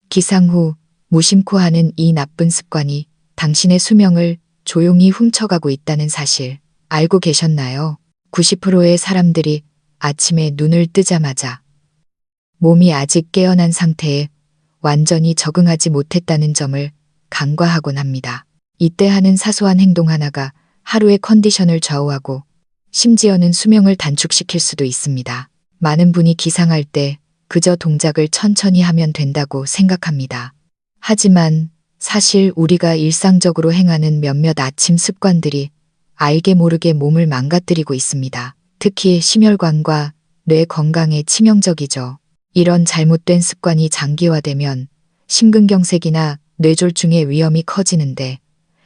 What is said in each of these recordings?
기상 후 무심코 하는 이 나쁜 습관이 당신의 수명을 조용히 훔쳐가고 있다는 사실 알고 계셨나요? 90%의 사람들이 아침에 눈을 뜨자마자 몸이 아직 깨어난 상태에 완전히 적응하지 못했다는 점을 간과하곤 합니다. 이때 하는 사소한 행동 하나가 하루의 컨디션을 좌우하고 심지어는 수명을 단축시킬 수도 있습니다. 많은 분이 기상할 때 그저 동작을 천천히 하면 된다고 생각합니다. 하지만 사실 우리가 일상적으로 행하는 몇몇 아침 습관들이 알게 모르게 몸을 망가뜨리고 있습니다. 특히 심혈관과 뇌 건강에 치명적이죠. 이런 잘못된 습관이 장기화되면 심근경색이나 뇌졸중의 위험이 커지는데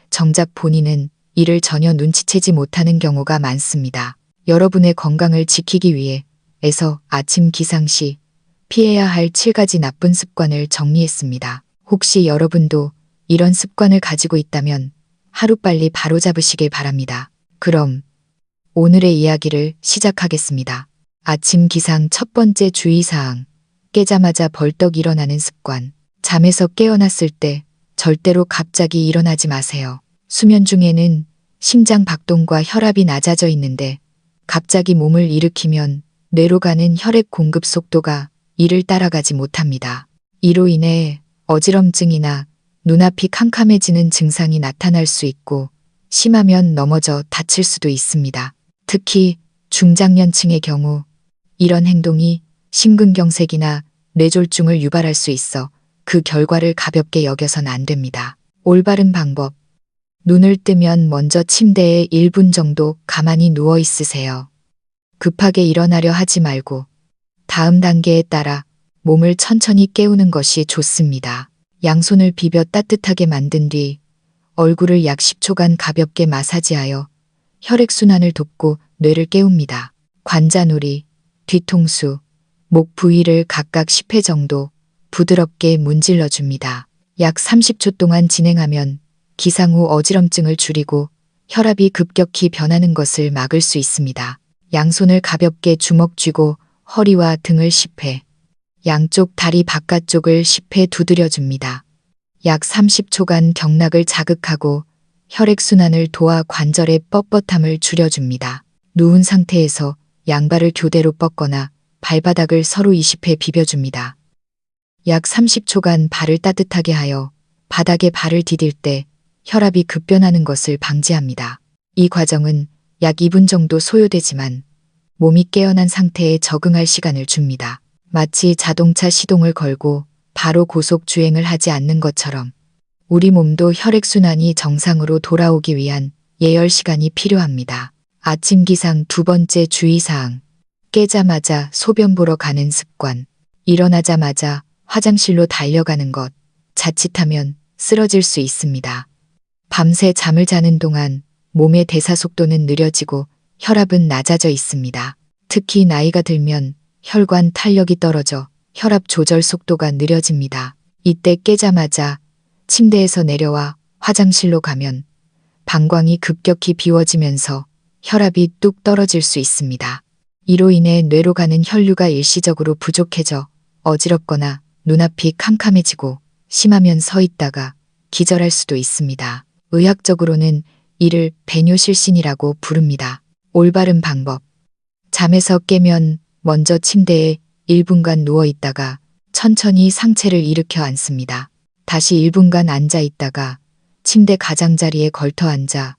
정작 본인은 이를 전혀 눈치채지 못하는 경우가 많습니다. 여러분의 건강을 지키기 위해서 아침 기상 시 피해야 할 7가지 나쁜 습관을 정리했습니다. 혹시 여러분도 이런 습관을 가지고 있다면 하루빨리 바로잡으시길 바랍니다. 그럼 오늘의 이야기를 시작하겠습니다. 아침 기상 첫 번째 주의사항. 깨자마자 벌떡 일어나는 습관. 잠에서 깨어났을 때 절대로 갑자기 일어나지 마세요. 수면 중에는 심장 박동과 혈압이 낮아져 있는데 갑자기 몸을 일으키면 뇌로 가는 혈액 공급 속도가 이를 따라가지 못합니다. 이로 인해 어지럼증이나 눈앞이 캄캄해지는 증상이 나타날 수 있고 심하면 넘어져 다칠 수도 있습니다. 특히 중장년층의 경우 이런 행동이 심근경색이나 뇌졸중을 유발할 수 있어 그 결과를 가볍게 여겨선 안 됩니다. 올바른 방법. 눈을 뜨면 먼저 침대에 1분 정도 가만히 누워 있으세요. 급하게 일어나려 하지 말고 다음 단계에 따라 몸을 천천히 깨우는 것이 좋습니다. 양손을 비벼 따뜻하게 만든 뒤 얼굴을 약 10초간 가볍게 마사지하여 혈액순환을 돕고 뇌를 깨웁니다. 관자놀이, 뒤통수, 목 부위를 각각 10회 정도 부드럽게 문질러 줍니다. 약 30초 동안 진행하면 기상 후 어지럼증을 줄이고 혈압이 급격히 변하는 것을 막을 수 있습니다. 양손을 가볍게 주먹 쥐고 허리와 등을 10회, 양쪽 다리 바깥쪽을 10회 두드려 줍니다. 약 30초간 경락을 자극하고 혈액순환을 도와 관절의 뻣뻣함을 줄여줍니다. 누운 상태에서 양발을 교대로 뻗거나 발바닥을 서로 20회 비벼줍니다. 약 30초간 발을 따뜻하게 하여 바닥에 발을 디딜 때 혈압이 급변하는 것을 방지합니다. 이 과정은 약 2분 정도 소요되지만 몸이 깨어난 상태에 적응할 시간을 줍니다. 마치 자동차 시동을 걸고 바로 고속 주행을 하지 않는 것처럼 우리 몸도 혈액순환이 정상으로 돌아오기 위한 예열 시간이 필요합니다. 아침 기상 두 번째 주의사항. 깨자마자 소변 보러 가는 습관. 일어나자마자 화장실로 달려가는 것. 자칫하면 쓰러질 수 있습니다. 밤새 잠을 자는 동안 몸의 대사 속도는 느려지고 혈압은 낮아져 있습니다. 특히 나이가 들면 혈관 탄력이 떨어져 혈압 조절 속도가 느려집니다. 이때 깨자마자 침대에서 내려와 화장실로 가면 방광이 급격히 비워지면서 혈압이 뚝 떨어질 수 있습니다. 이로 인해 뇌로 가는 혈류가 일시적으로 부족해져 어지럽거나 눈앞이 캄캄해지고 심하면 서 있다가 기절할 수도 있습니다. 의학적으로는 이를 배뇨실신이라고 부릅니다. 올바른 방법. 잠에서 깨면 먼저 침대에 1분간 누워 있다가 천천히 상체를 일으켜 앉습니다. 다시 1분간 앉아 있다가 침대 가장자리에 걸터 앉아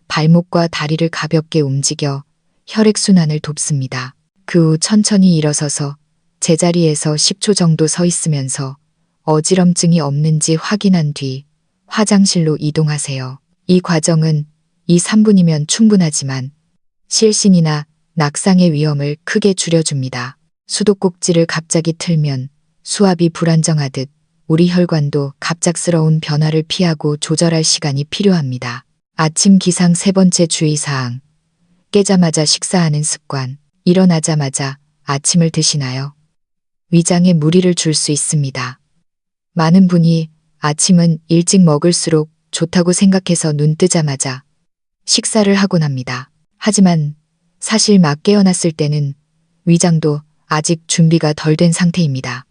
발목과 다리를 가볍게 움직여 혈액순환을 돕습니다. 그 후 천천히 일어서서 제자리에서 10초 정도 서 있으면서 어지럼증이 없는지 확인한 뒤 화장실로 이동하세요. 이 과정은 2~3분이면 충분하지만 실신이나 낙상의 위험을 크게 줄여줍니다. 수도꼭지를 갑자기 틀면 수압이 불안정하듯 우리 혈관도 갑작스러운 변화를 피하고 조절할 시간이 필요합니다. 아침 기상 세 번째 주의사항. 깨자마자 식사하는 습관. 일어나자마자 아침을 드시나요? 위장에 무리를 줄 수 있습니다. 많은 분이 아침은 일찍 먹을수록 좋다고 생각해서 눈 뜨자마자 식사를 하곤 합니다. 하지만 사실 막 깨어났을 때는 위장도 아직 준비가 덜 된 상태입니다.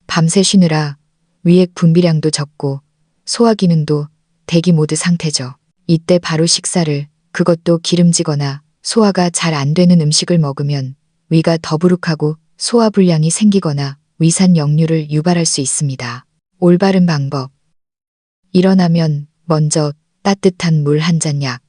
밤새 쉬느라 위액 분비량도 적고 소화 기능도 대기 모드 상태죠. 이때 바로 식사를, 그것도 기름지거나 소화가 잘 안 되는 음식을 먹으면 위가 더부룩하고 소화불량이 생기거나 위산 역류를 유발할 수 있습니다. 올바른 방법. 일어나면 먼저 따뜻한 물 한 잔 약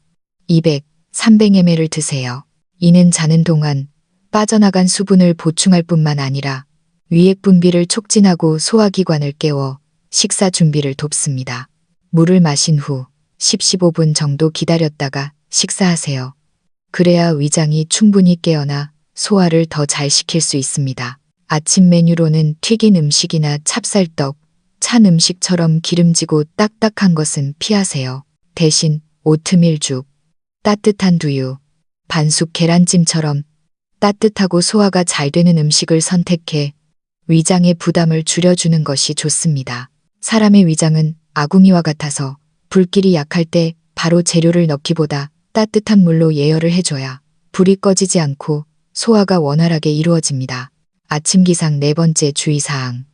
200, 300ml를 드세요. 이는 자는 동안 빠져나간 수분을 보충할 뿐만 아니라 위액 분비를 촉진하고 소화기관을 깨워 식사 준비를 돕습니다. 물을 마신 후 10-15분 정도 기다렸다가 식사하세요. 그래야 위장이 충분히 깨어나 소화를 더 잘 시킬 수 있습니다. 아침 메뉴로는 튀긴 음식이나 찹쌀떡, 찬 음식처럼 기름지고 딱딱한 것은 피하세요. 대신 오트밀죽, 따뜻한 두유, 반숙 계란찜처럼 따뜻하고 소화가 잘 되는 음식을 선택해 위장의 부담을 줄여주는 것이 좋습니다. 사람의 위장은 아궁이와 같아서 불길이 약할 때 바로 재료를 넣기보다 따뜻한 물로 예열을 해줘야 불이 꺼지지 않고 소화가 원활하게 이루어집니다. 아침 기상 4번째 주의사항.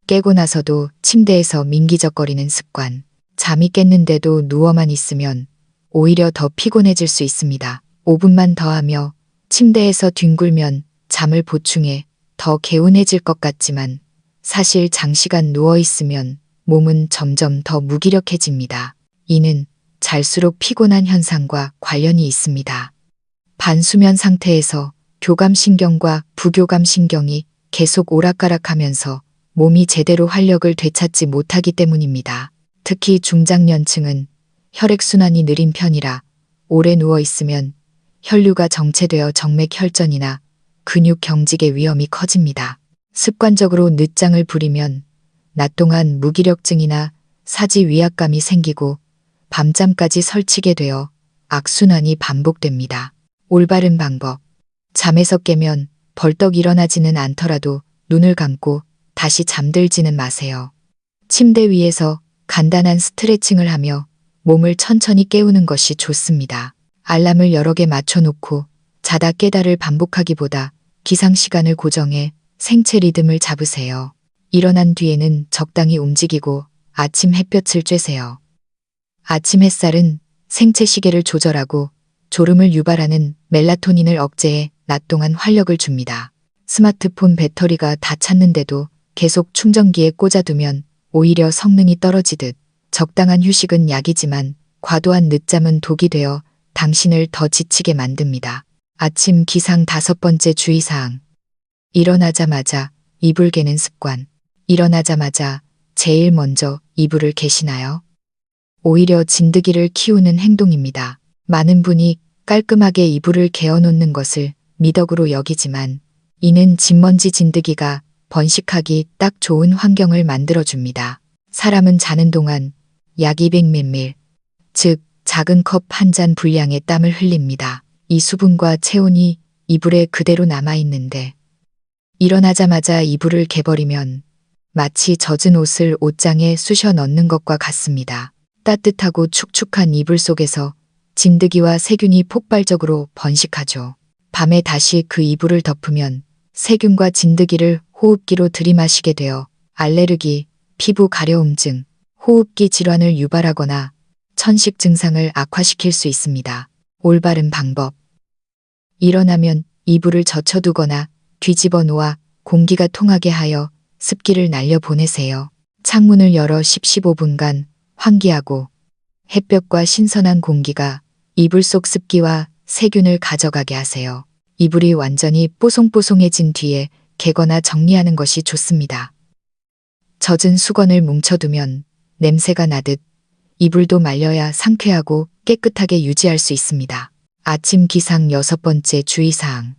깨고 나서도 침대에서 민기적거리는 습관. 잠이 깼는데도 누워만 있으면 오히려 더 피곤해질 수 있습니다. 5분만 더 하며 침대에서 뒹굴면 잠을 보충해 더 개운해질 것 같지만 사실 장시간 누워있으면 몸은 점점 더 무기력해집니다. 이는 잘수록 피곤한 현상과 관련이 있습니다. 반수면 상태에서 교감신경과 부교감신경이 계속 오락가락하면서 몸이 제대로 활력을 되찾지 못하기 때문입니다. 특히 중장년층은 혈액순환이 느린 편이라 오래 누워있으면 혈류가 정체되어 정맥혈전이나 근육 경직의 위험이 커집니다. 습관적으로 늦잠을 부리면 낮 동안 무기력증이나 사지 위압감이 생기고 밤잠까지 설치게 되어 악순환이 반복됩니다. 올바른 방법. 잠에서 깨면 벌떡 일어나지는 않더라도 눈을 감고 다시 잠들지는 마세요. 침대 위에서 간단한 스트레칭을 하며 몸을 천천히 깨우는 것이 좋습니다. 알람을 여러 개 맞춰놓고 자다 깨다를 반복하기보다 기상시간을 고정해 생체 리듬을 잡으세요. 일어난 뒤에는 적당히 움직이고 아침 햇볕을 쬐세요. 아침 햇살은 생체 시계를 조절하고 졸음을 유발하는 멜라토닌을 억제해 낮 동안 활력을 줍니다. 스마트폰 배터리가 다 찼는데도 계속 충전기에 꽂아두면 오히려 성능이 떨어지듯 적당한 휴식은 약이지만 과도한 늦잠은 독이 되어 당신을 더 지치게 만듭니다. 아침 기상 5번째 주의사항. 일어나자마자 이불 개는 습관. 일어나자마자 제일 먼저 이불을 개시나요? 오히려 진드기를 키우는 행동입니다. 많은 분이 깔끔하게 이불을 개어놓는 것을 미덕으로 여기지만 이는 진먼지 진드기가 번식하기 딱 좋은 환경을 만들어줍니다. 사람은 자는 동안 약 200ml, 즉 작은 컵 한 잔 분량의 땀을 흘립니다. 이 수분과 체온이 이불에 그대로 남아있는데 일어나자마자 이불을 개버리면 마치 젖은 옷을 옷장에 쑤셔 넣는 것과 같습니다. 따뜻하고 축축한 이불 속에서 진드기와 세균이 폭발적으로 번식하죠. 밤에 다시 그 이불을 덮으면 세균과 진드기를 호흡기로 들이마시게 되어 알레르기, 피부 가려움증, 호흡기 질환을 유발하거나 천식 증상을 악화시킬 수 있습니다. 올바른 방법. 일어나면 이불을 젖혀두거나 뒤집어 놓아 공기가 통하게 하여 습기를 날려보내세요. 창문을 열어 10-15분간 환기하고 햇볕과 신선한 공기가 이불 속 습기와 세균을 가져가게 하세요. 이불이 완전히 뽀송뽀송해진 뒤에 개거나 정리하는 것이 좋습니다. 젖은 수건을 뭉쳐두면 냄새가 나듯 이불도 말려야 상쾌하고 깨끗하게 유지할 수 있습니다. 아침 기상 6번째 주의사항.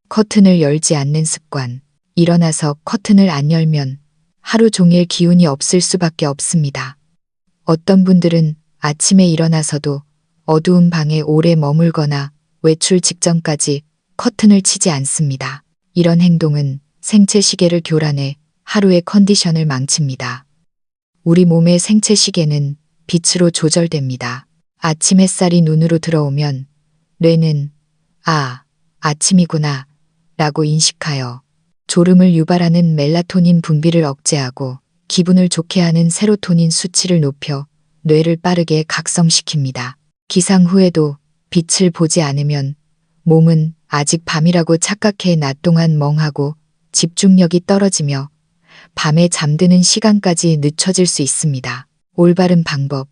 커튼을 열지 않는 습관. 일어나서 커튼을 안 열면 하루 종일 기운이 없을 수밖에 없습니다. 어떤 분들은 아침에 일어나서도 어두운 방에 오래 머물거나 외출 직전까지 커튼을 치지 않습니다. 이런 행동은 생체 시계를 교란해 하루의 컨디션을 망칩니다. 우리 몸의 생체 시계는 빛으로 조절됩니다. 아침 햇살이 눈으로 들어오면 뇌는 아침이구나 라고 인식하여 졸음을 유발하는 멜라토닌 분비를 억제하고 기분을 좋게 하는 세로토닌 수치를 높여 뇌를 빠르게 각성시킵니다. 기상 후에도 빛을 보지 않으면 몸은 아직 밤이라고 착각해 낮 동안 멍하고 집중력이 떨어지며 밤에 잠드는 시간까지 늦춰질 수 있습니다. 올바른 방법.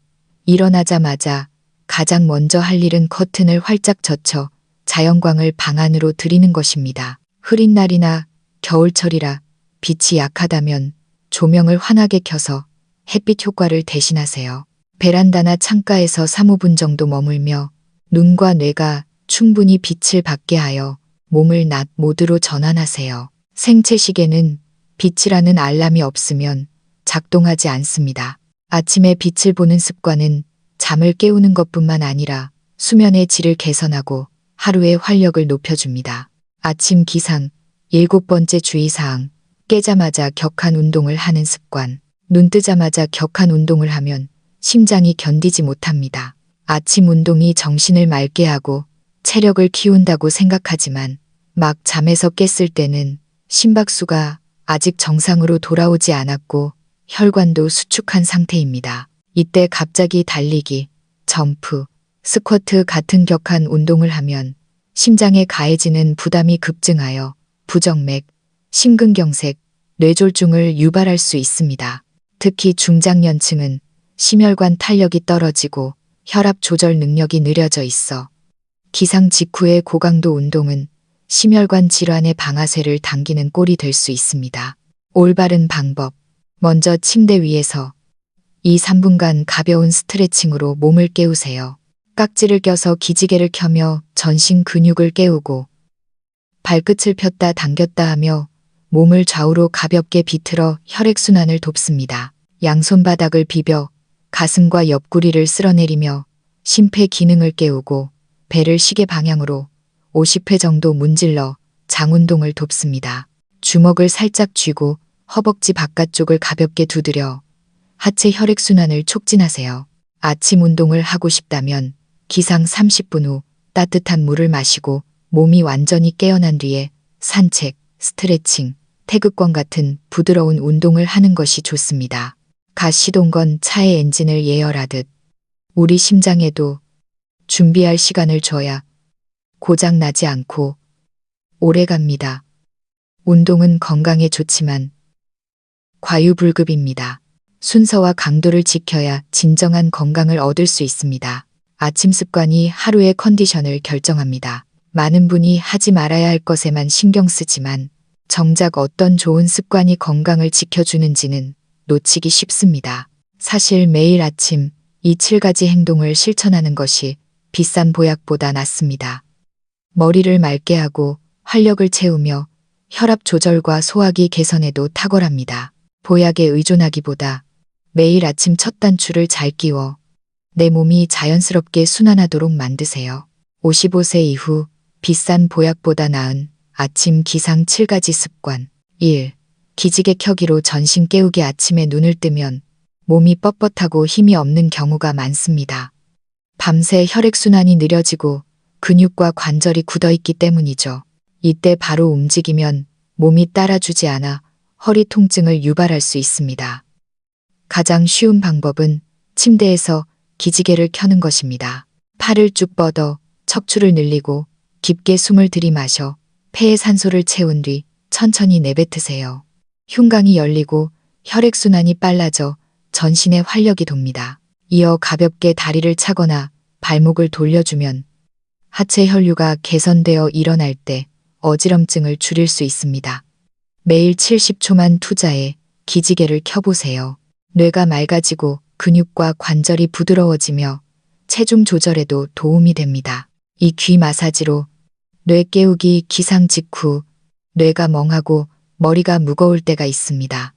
일어나자마자 가장 먼저 할 일은 커튼을 활짝 젖혀 자연광을 방 안으로 들이는 것입니다. 흐린 날이나 겨울철이라 빛이 약하다면 조명을 환하게 켜서 햇빛 효과를 대신하세요. 베란다나 창가에서 3~5분 정도 머물며 눈과 뇌가 충분히 빛을 받게 하여 몸을 낮 모드로 전환하세요. 생체 시계는 빛이라는 알람이 없으면 작동하지 않습니다. 아침에 빛을 보는 습관은 잠을 깨우는 것뿐만 아니라 수면의 질을 개선하고 하루의 활력을 높여줍니다. 아침 기상 7번째 주의사항. 깨자마자 격한 운동을 하는 습관. 눈 뜨자마자 격한 운동을 하면 심장이 견디지 못합니다. 아침 운동이 정신을 맑게 하고 체력을 키운다고 생각하지만 막 잠에서 깼을 때는 심박수가 아직 정상으로 돌아오지 않았고 혈관도 수축한 상태입니다. 이때 갑자기 달리기, 점프, 스쿼트 같은 격한 운동을 하면 심장에 가해지는 부담이 급증하여 부정맥, 심근경색, 뇌졸중을 유발할 수 있습니다. 특히 중장년층은 심혈관 탄력이 떨어지고 혈압 조절 능력이 느려져 있어 기상 직후의 고강도 운동은 심혈관 질환의 방아쇠를 당기는 꼴이 될 수 있습니다. 올바른 방법. 먼저 침대 위에서 2~3분간 가벼운 스트레칭으로 몸을 깨우세요. 깍지를 껴서 기지개를 켜며 전신 근육을 깨우고 발끝을 폈다 당겼다 하며 몸을 좌우로 가볍게 비틀어 혈액순환을 돕습니다. 양손바닥을 비벼 가슴과 옆구리를 쓸어내리며 심폐 기능을 깨우고 배를 시계 방향으로 50회 정도 문질러 장운동을 돕습니다. 주먹을 살짝 쥐고 허벅지 바깥쪽을 가볍게 두드려 하체 혈액순환을 촉진하세요. 아침 운동을 하고 싶다면 기상 30분 후 따뜻한 물을 마시고 몸이 완전히 깨어난 뒤에 산책, 스트레칭, 태극권 같은 부드러운 운동을 하는 것이 좋습니다. 갓 시동건 차의 엔진을 예열하듯 우리 심장에도 준비할 시간을 줘야 고장 나지 않고 오래 갑니다. 운동은 건강에 좋지만 과유불급입니다. 순서와 강도를 지켜야 진정한 건강을 얻을 수 있습니다. 아침 습관이 하루의 컨디션을 결정합니다. 많은 분이 하지 말아야 할 것에만 신경 쓰지만 정작 어떤 좋은 습관이 건강을 지켜주는지는 놓치기 쉽습니다. 사실 매일 아침 이 7가지 행동을 실천하는 것이 비싼 보약보다 낫습니다. 머리를 맑게 하고 활력을 채우며 혈압 조절과 소화기 개선에도 탁월합니다. 보약에 의존하기보다 매일 아침 첫 단추를 잘 끼워 내 몸이 자연스럽게 순환하도록 만드세요. 55세 이후 비싼 보약보다 나은 아침 기상 7가지 습관. 1. 기지개 켜기로 전신 깨우기. 아침에 눈을 뜨면 몸이 뻣뻣하고 힘이 없는 경우가 많습니다. 밤새 혈액순환이 느려지고 근육과 관절이 굳어있기 때문이죠. 이때 바로 움직이면 몸이 따라주지 않아 허리 통증을 유발할 수 있습니다. 가장 쉬운 방법은 침대에서 기지개를 켜는 것입니다. 팔을 쭉 뻗어 척추를 늘리고 깊게 숨을 들이마셔 폐에 산소를 채운 뒤 천천히 내뱉으세요. 흉곽이 열리고 혈액순환이 빨라져 전신에 활력이 돕니다. 이어 가볍게 다리를 차거나 발목을 돌려주면 하체 혈류가 개선되어 일어날 때 어지럼증을 줄일 수 있습니다. 매일 70초만 투자해 기지개를 켜보세요. 뇌가 맑아지고 근육과 관절이 부드러워지며 체중 조절에도 도움이 됩니다. 이 귀 마사지로 뇌 깨우기. 기상 직후 뇌가 멍하고 머리가 무거울 때가 있습니다.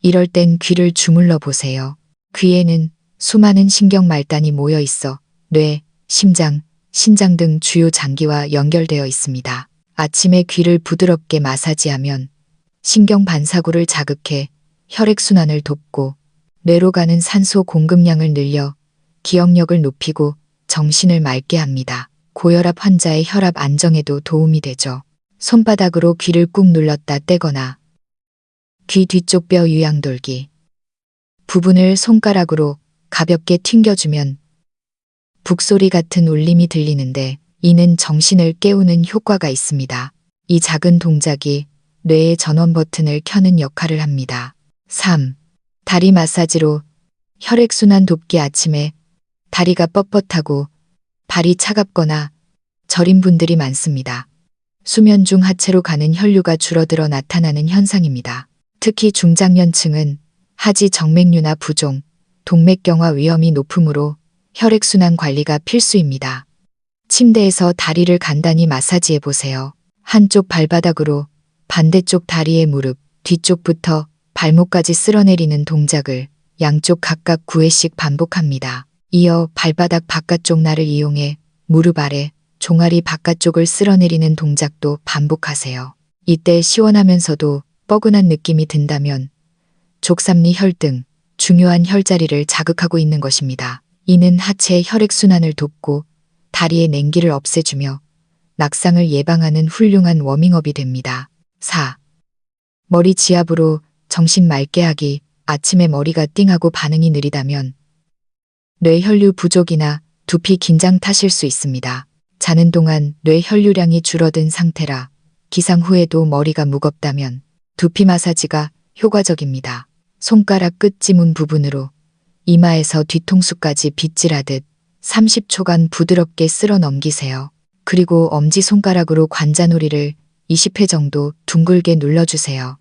이럴 땐 귀를 주물러 보세요. 귀에는 수많은 신경 말단이 모여 있어 뇌, 심장, 신장 등 주요 장기와 연결되어 있습니다. 아침에 귀를 부드럽게 마사지하면 신경 반사구를 자극해 혈액순환을 돕고 뇌로 가는 산소 공급량을 늘려 기억력을 높이고 정신을 맑게 합니다. 고혈압 환자의 혈압 안정에도 도움이 되죠. 손바닥으로 귀를 꾹 눌렀다 떼거나 귀 뒤쪽 뼈 유양 돌기. 부분을 손가락으로 가볍게 튕겨주면 북소리 같은 울림이 들리는데 이는 정신을 깨우는 효과가 있습니다. 이 작은 동작이 뇌의 전원 버튼을 켜는 역할을 합니다. 3. 다리 마사지로 혈액순환 돕기. 아침에 다리가 뻣뻣하고 발이 차갑거나 저린 분들이 많습니다. 수면 중 하체로 가는 혈류가 줄어들어 나타나는 현상입니다. 특히 중장년층은 하지 정맥류나 부종, 동맥경화 위험이 높으므로 혈액순환 관리가 필수입니다. 침대에서 다리를 간단히 마사지해 보세요. 한쪽 발바닥으로 반대쪽 다리의 무릎, 뒤쪽부터 발목까지 쓸어내리는 동작을 양쪽 각각 9회씩 반복합니다. 이어 발바닥 바깥쪽 날을 이용해 무릎 아래, 종아리 바깥쪽을 쓸어내리는 동작도 반복하세요. 이때 시원하면서도 뻐근한 느낌이 든다면 족삼리 혈등, 중요한 혈자리를 자극하고 있는 것입니다. 이는 하체의 혈액순환을 돕고 다리의 냉기를 없애주며 낙상을 예방하는 훌륭한 워밍업이 됩니다. 4. 머리 지압으로 정신 맑게 하기. 아침에 머리가 띵하고 반응이 느리다면 뇌혈류 부족이나 두피 긴장 탓일 수 있습니다. 자는 동안 뇌혈류량이 줄어든 상태라 기상 후에도 머리가 무겁다면 두피 마사지가 효과적입니다. 손가락 끝 지문 부분으로 이마에서 뒤통수까지 빗질하듯 30초간 부드럽게 쓸어 넘기세요. 그리고 엄지손가락으로 관자놀이를 20회 정도 둥글게 눌러주세요.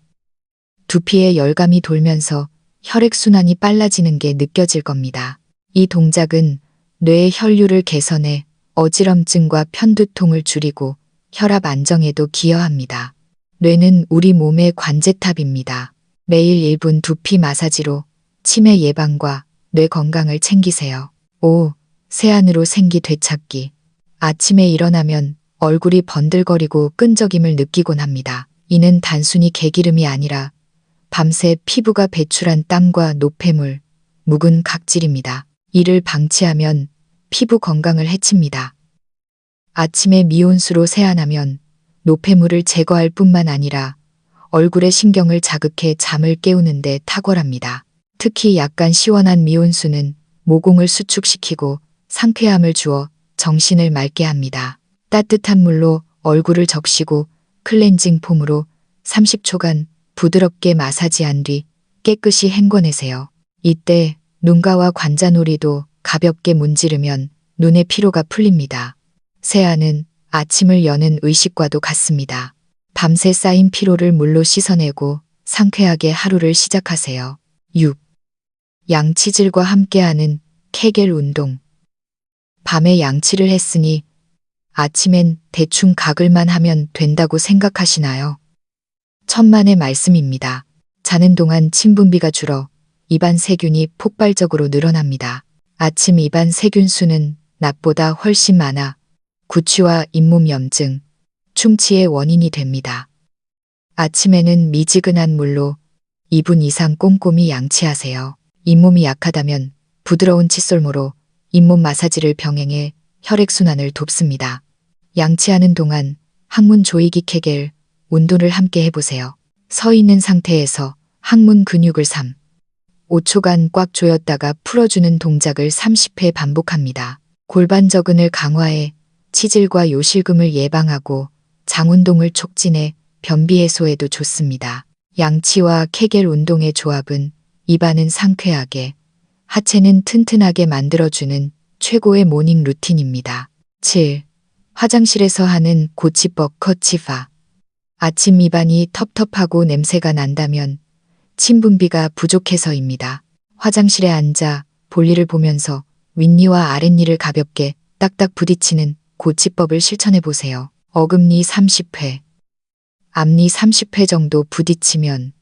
두피에 열감이 돌면서 혈액순환이 빨라지는 게 느껴질 겁니다. 이 동작은 뇌의 혈류를 개선해 어지럼증과 편두통을 줄이고 혈압 안정에도 기여합니다. 뇌는 우리 몸의 관제탑입니다. 매일 1분 두피 마사지로 치매 예방과 뇌 건강을 챙기세요. 5. 세안으로 생기 되찾기. 아침에 일어나면 얼굴이 번들거리고 끈적임을 느끼곤 합니다. 이는 단순히 개기름이 아니라 밤새 피부가 배출한 땀과 노폐물, 묵은 각질입니다. 이를 방치하면 피부 건강을 해칩니다. 아침에 미온수로 세안하면 노폐물을 제거할 뿐만 아니라 얼굴의 신경을 자극해 잠을 깨우는 데 탁월합니다. 특히 약간 시원한 미온수는 모공을 수축시키고 상쾌함을 주어 정신을 맑게 합니다. 따뜻한 물로 얼굴을 적시고 클렌징 폼으로 30초간 부드럽게 마사지한 뒤 깨끗이 헹궈내세요. 이때 눈가와 관자놀이도 가볍게 문지르면 눈의 피로가 풀립니다. 세안은 아침을 여는 의식과도 같습니다. 밤새 쌓인 피로를 물로 씻어내고 상쾌하게 하루를 시작하세요. 6. 양치질과 함께하는 케겔 운동. 밤에 양치를 했으니 아침엔 대충 가글만 하면 된다고 생각하시나요? 천만의 말씀입니다. 자는 동안 침분비가 줄어 입안 세균이 폭발적으로 늘어납니다. 아침 입안 세균 수는 낮보다 훨씬 많아 구취와 잇몸 염증, 충치의 원인이 됩니다. 아침에는 미지근한 물로 2분 이상 꼼꼼히 양치하세요. 잇몸이 약하다면 부드러운 칫솔모로 잇몸 마사지를 병행해 혈액순환을 돕습니다. 양치하는 동안 항문 조이기 케겔 운동을 함께 해보세요. 서 있는 상태에서 항문 근육을 5초간 꽉 조였다가 풀어주는 동작을 30회 반복합니다. 골반 저근을 강화해 치질과 요실금을 예방하고 장운동을 촉진해 변비 해소에도 좋습니다. 양치와 케겔 운동의 조합은 입안은 상쾌하게, 하체는 튼튼하게 만들어주는 최고의 모닝 루틴입니다. 7. 화장실에서 하는 고치법 커치파. 아침 입안이 텁텁하고 냄새가 난다면 침분비가 부족해서입니다. 화장실에 앉아 볼일을 보면서 윗니와 아랫니를 가볍게 딱딱 부딪히는 고치법을 실천해 보세요. 어금니 30회, 앞니 30회 정도 부딪히면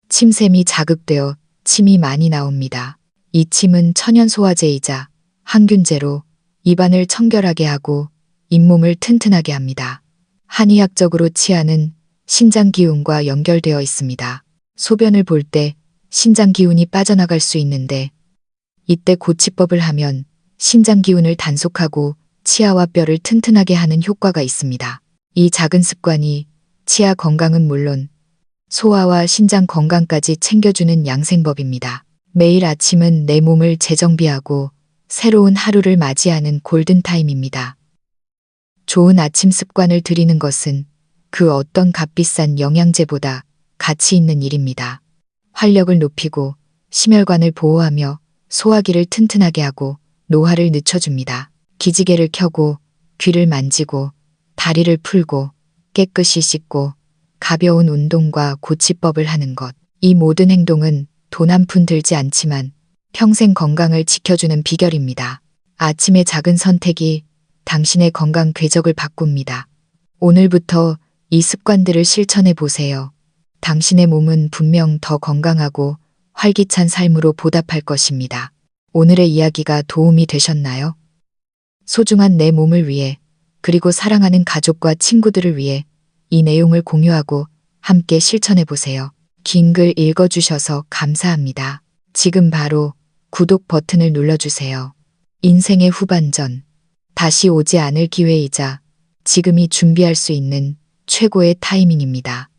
침샘이 자극되어 침이 많이 나옵니다. 이 침은 천연 소화제이자 항균제로 입안을 청결하게 하고 잇몸을 튼튼하게 합니다. 한의학적으로 치아는 신장 기운과 연결되어 있습니다. 소변을 볼 때 신장 기운이 빠져나갈 수 있는데 이때 고치법을 하면 신장 기운을 단속하고 치아와 뼈를 튼튼하게 하는 효과가 있습니다. 이 작은 습관이 치아 건강은 물론 소화와 신장 건강까지 챙겨주는 양생법입니다. 매일 아침은 내 몸을 재정비하고 새로운 하루를 맞이하는 골든타임입니다. 좋은 아침 습관을 들이는 것은 그 어떤 값비싼 영양제보다 가치 있는 일입니다. 활력을 높이고 심혈관을 보호하며 소화기를 튼튼하게 하고 노화를 늦춰줍니다. 기지개를 켜고 귀를 만지고 다리를 풀고 깨끗이 씻고 가벼운 운동과 고치법을 하는 것. 이 모든 행동은 돈 한 푼 들지 않지만 평생 건강을 지켜주는 비결입니다. 아침의 작은 선택이 당신의 건강 궤적을 바꿉니다. 오늘부터 이 습관들을 실천해 보세요. 당신의 몸은 분명 더 건강하고 활기찬 삶으로 보답할 것입니다. 오늘의 이야기가 도움이 되셨나요? 소중한 내 몸을 위해 그리고 사랑하는 가족과 친구들을 위해 이 내용을 공유하고 함께 실천해 보세요. 긴 글 읽어주셔서 감사합니다. 지금 바로 구독 버튼을 눌러주세요. 인생의 후반전. 다시 오지 않을 기회이자 지금이 준비할 수 있는 최고의 타이밍입니다.